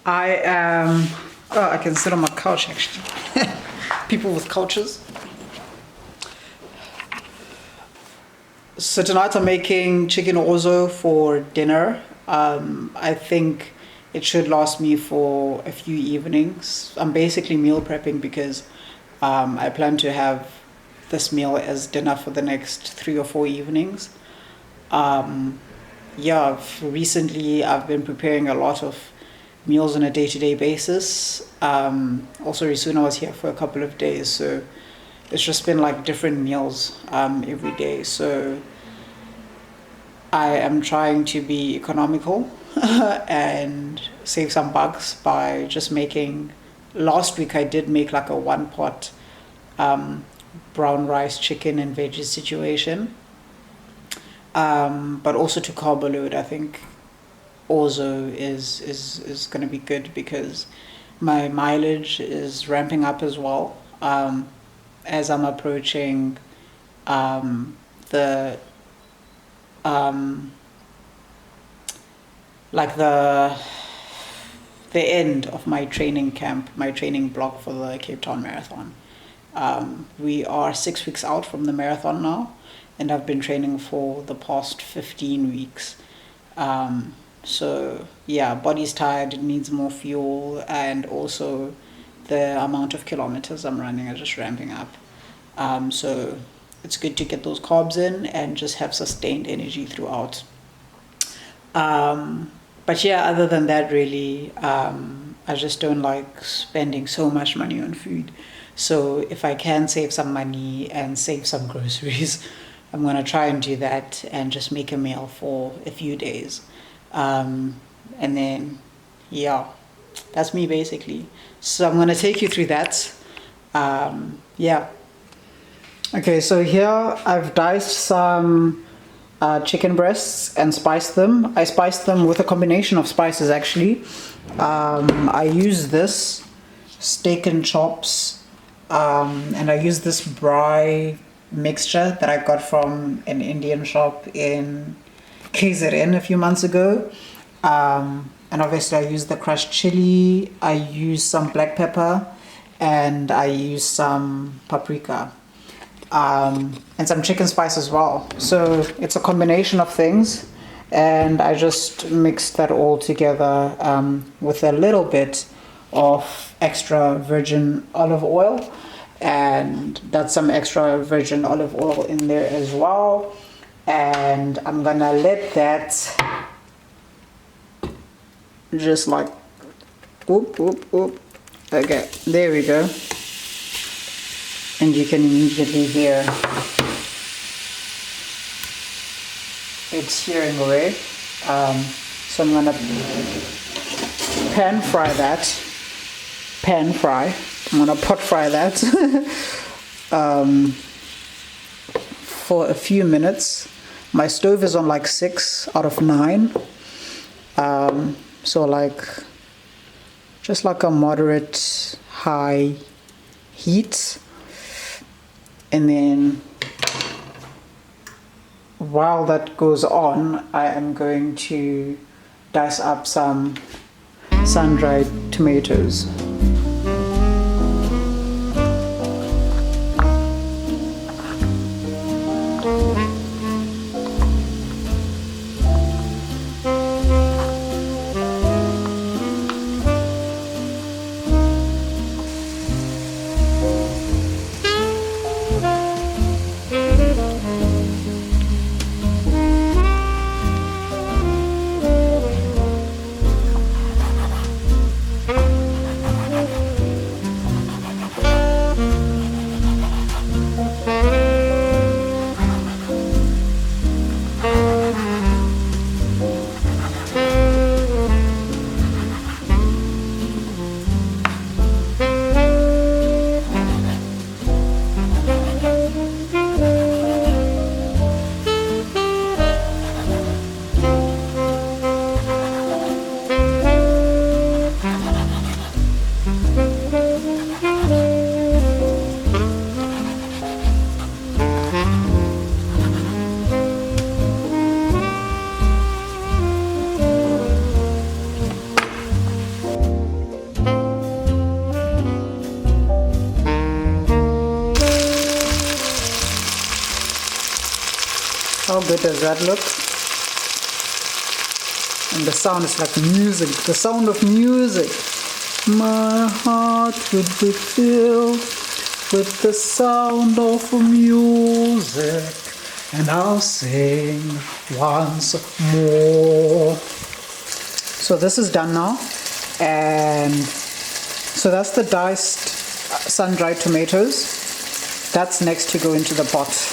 I am. Oh, I can sit on my couch actually. People with couches. So tonight I'm making chicken orzo for dinner. I think it should last me for a few evenings. I'm basically meal prepping because I plan to have this meal as dinner for the next 3 or 4 evenings. Yeah, recently I've been preparing a lot of meals on a day-to-day basis. Also, Risuna was here for a couple of days, so it's just been like different meals every day. So I am trying to be economical and save some bucks by just making. Last week I did make like a one pot brown rice, chicken, and veggie situation. But also to carb load, I think Orzo is going to be good because my mileage is ramping up as well as I'm approaching the like the end of my training camp, my training block for the Cape Town Marathon. We are 6 weeks out from the marathon now, and I've been training for the past 15 weeks. So yeah, body's tired, it needs more fuel, and also the amount of kilometers I'm running are just ramping up. So it's good to get those carbs in and just have sustained energy throughout. But yeah, other than that, really, I just don't like spending so much money on food. So if I can save some money and save some groceries, I'm going to try and do that and just make a meal for a few days. And then, yeah, that's me basically. So I'm going to take you through that. Yeah. Okay, so here I've diced some chicken breasts and spiced them. I spiced them with a combination of spices actually. I use this steak and chops, and I use this braai mixture that I got from an Indian shop in KZN a few months ago. And obviously I use the crushed chili, I use some black pepper, and I use some paprika. And some chicken spice as well. So it's a combination of things, and I just mixed that all together with a little bit of extra virgin olive oil, and that's some extra virgin olive oil in there as well. And I'm gonna let that just like whoop whoop whoop. Okay, there we go. And you can immediately hear it's searing away. So I'm gonna pan fry that. I'm gonna pot fry that for a few minutes. My stove is on like 6 out of 9. So like just like a moderate high heat. And then while that goes on, I am going to dice up some sun-dried tomatoes. good does that look? And the sound is like music, the sound of music. My heart would be filled with the sound of music, and I'll sing once more. So this is done now, and so that's the diced sun-dried tomatoes. That's next to go into the pot.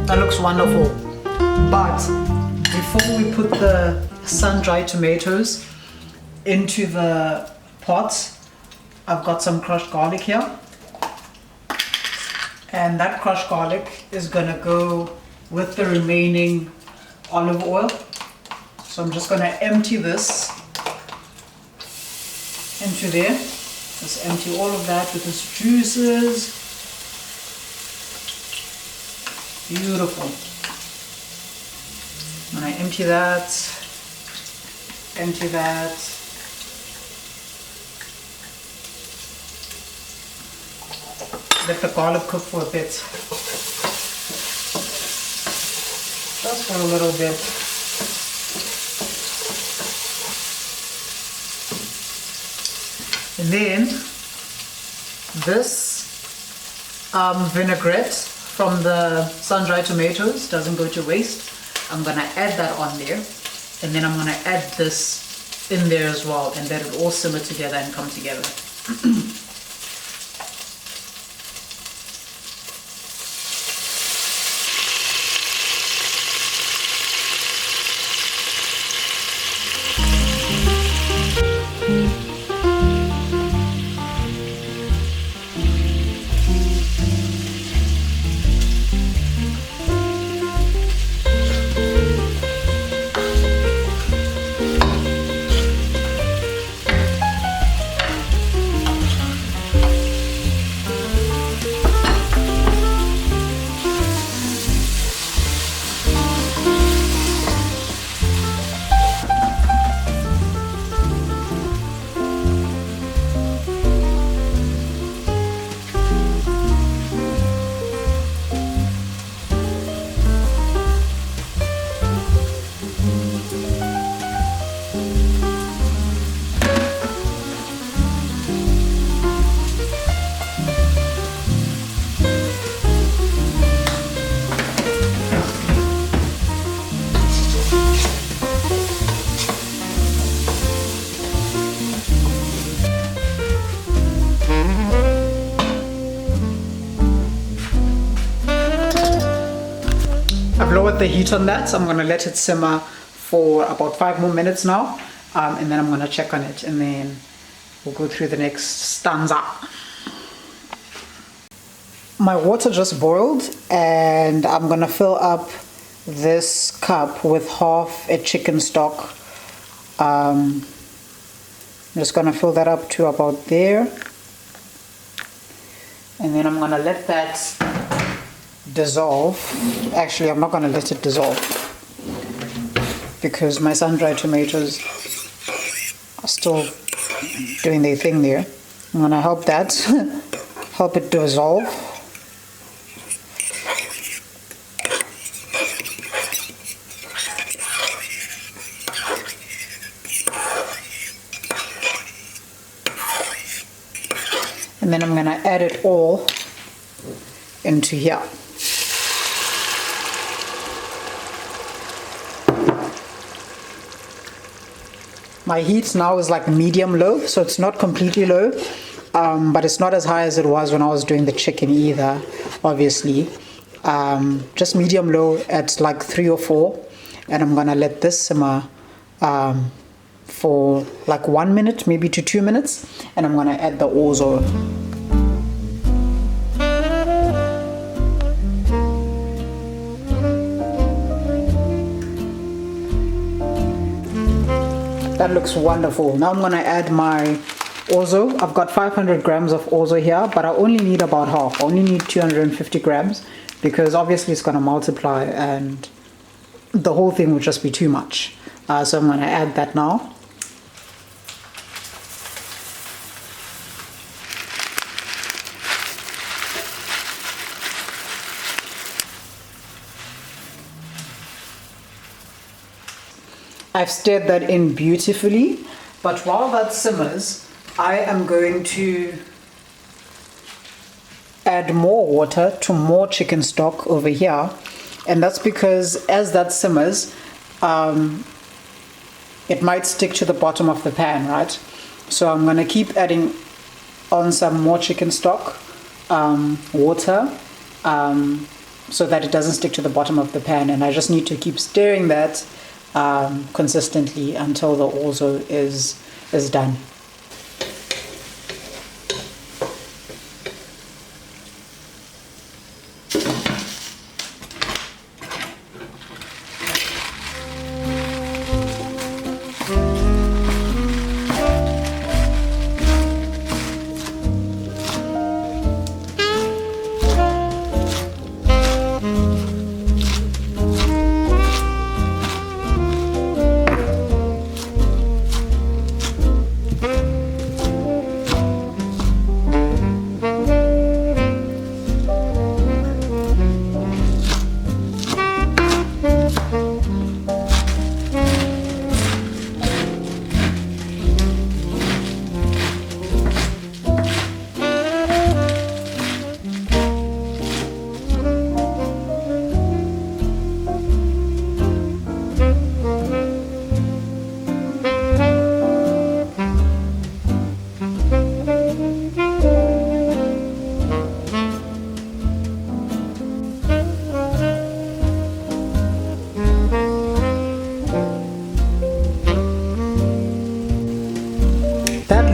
That looks wonderful. But before we put the sun-dried tomatoes into the pot, I've got some crushed garlic here. And that crushed garlic is gonna go with the remaining olive oil. So I'm just gonna empty this into there. Just empty all of that with its juices. Beautiful. When I empty that, let the garlic cook for a bit. Just for a little bit. And then this vinaigrette from the sun-dried tomatoes doesn't go to waste. I'm gonna add that on there, and then I'm gonna add this in there as well, and let it all simmer together and come together. I've lowered the heat on that, so I'm going to let it simmer for about 5 more minutes now, and then I'm going to check on it, and then we'll go through the next stanza. My water just boiled, and I'm going to fill up this cup with half a chicken stock. I'm just going to fill that up to about there, and then I'm going to let that dissolve. Actually, I'm not going to let it dissolve because my sun-dried tomatoes are still doing their thing there. I'm going to help that help it dissolve. And then I'm going to add it all into here. My heat now is like medium low, so it's not completely low, but it's not as high as it was when I was doing the chicken either, obviously. Just medium low at like 3 or 4, and I'm gonna let this simmer for like 1 minute, maybe to 2 minutes, and I'm gonna add the orzo. That looks wonderful. Now I'm gonna add my Orzo. I've got 500 grams of Orzo here, but I only need about half. I only need 250 grams because obviously it's gonna multiply and the whole thing would just be too much. So I'm gonna add that now. I've stirred that in beautifully, but while that simmers, I am going to add more water to more chicken stock over here. And that's because as that simmers, it might stick to the bottom of the pan, right? So I'm gonna keep adding on some more chicken stock, water, so that it doesn't stick to the bottom of the pan. And I just need to keep stirring that consistently until the orzo is done.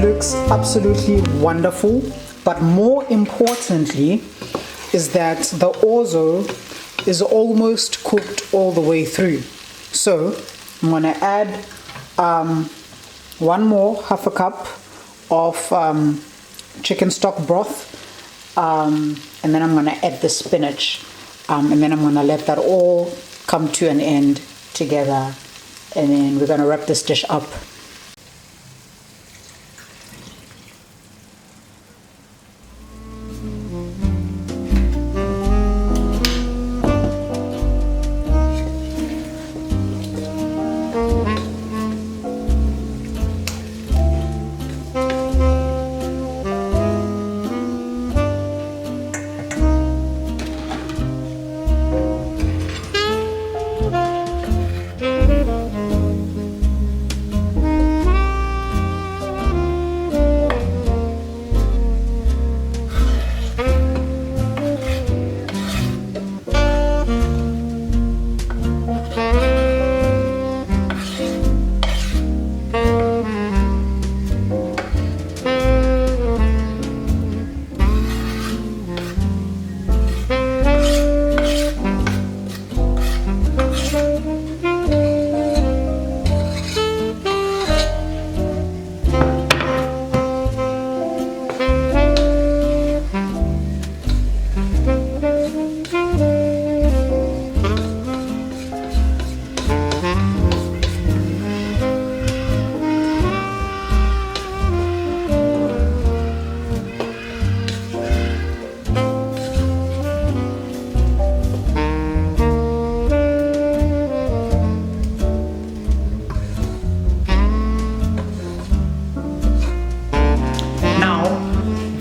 Looks absolutely wonderful, but more importantly is that the orzo is almost cooked all the way through. So I'm going to add one more half a cup of chicken stock broth, and then I'm going to add the spinach, and then I'm going to let that all come to an end together, and then we're going to wrap this dish up.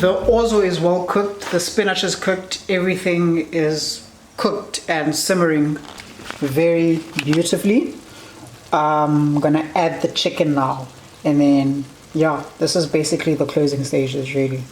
The orzo is well cooked, the spinach is cooked, everything is cooked and simmering very beautifully. I'm gonna add the chicken now, and then yeah, this is basically the closing stages really.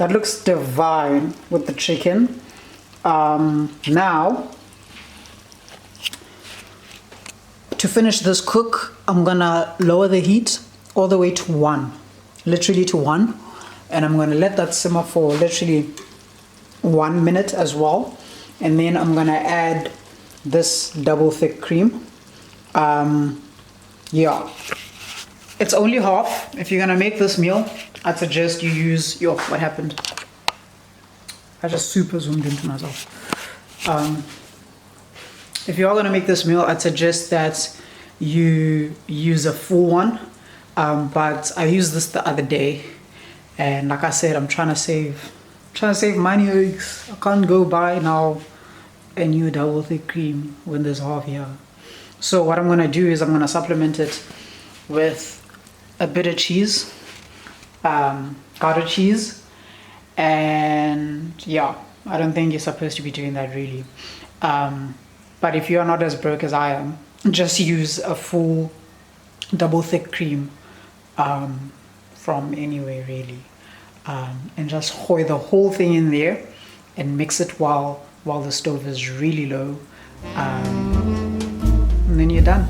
That looks divine with the chicken. Now, to finish this cook, I'm gonna lower the heat all the way to 1, literally to 1. And I'm gonna let that simmer for literally 1 minute as well. And then I'm gonna add this double thick cream. Yeah, it's only half. If you're gonna make this meal, I'd suggest you use your, what happened? I just super zoomed into myself. If you're gonna make this meal, I'd suggest that you use a full one. But I used this the other day, and like I said, I'm trying to save money. I can't go buy now a new double thick cream when there's half here. So what I'm gonna do is I'm gonna supplement it with a bit of cheese, Gouda cheese, and yeah, I don't think you're supposed to be doing that really. But if you're not as broke as I am, just use a full double thick cream from anywhere really, and just pour the whole thing in there and mix it while the stove is really low, and then you're done.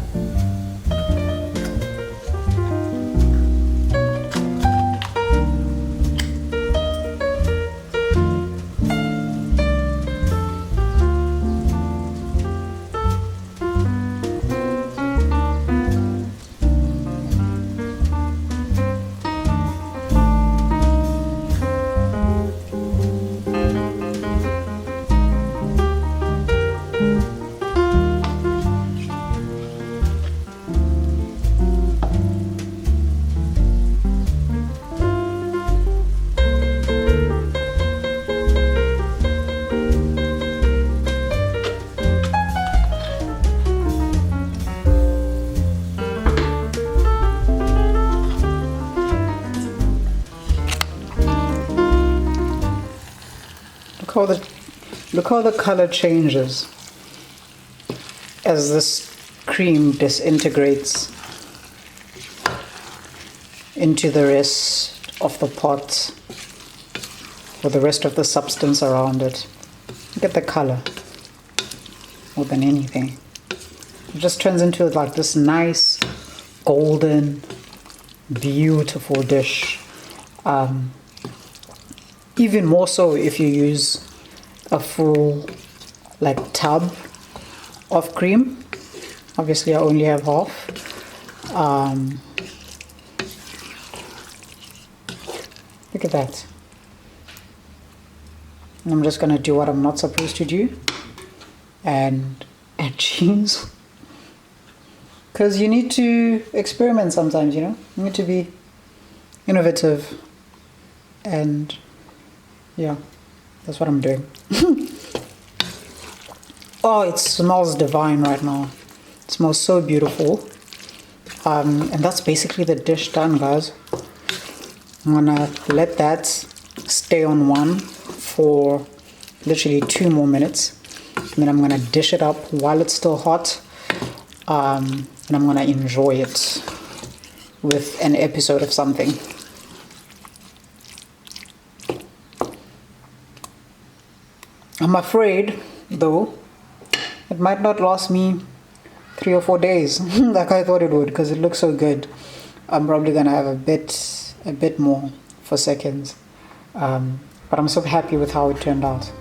Look how the color changes as this cream disintegrates into the rest of the pot, or the rest of the substance around it. Look at the color more than anything. It just turns into like this nice golden beautiful dish. Even more so if you use a full like tub of cream. Obviously I only have half. Look at that. And I'm just gonna do what I'm not supposed to do and add cheese, because you need to experiment sometimes, you know. You need to be innovative, and yeah, that's what I'm doing. Oh, it smells divine right now. It smells so beautiful. And that's basically the dish done, guys. I'm gonna let that stay on 1 for literally 2 more minutes. And then I'm gonna dish it up while it's still hot. And I'm gonna enjoy it with an episode of something. I'm afraid, though, it might not last me 3 or 4 days like I thought it would, because it looks so good. I'm probably gonna have a bit more for seconds, but I'm so happy with how it turned out.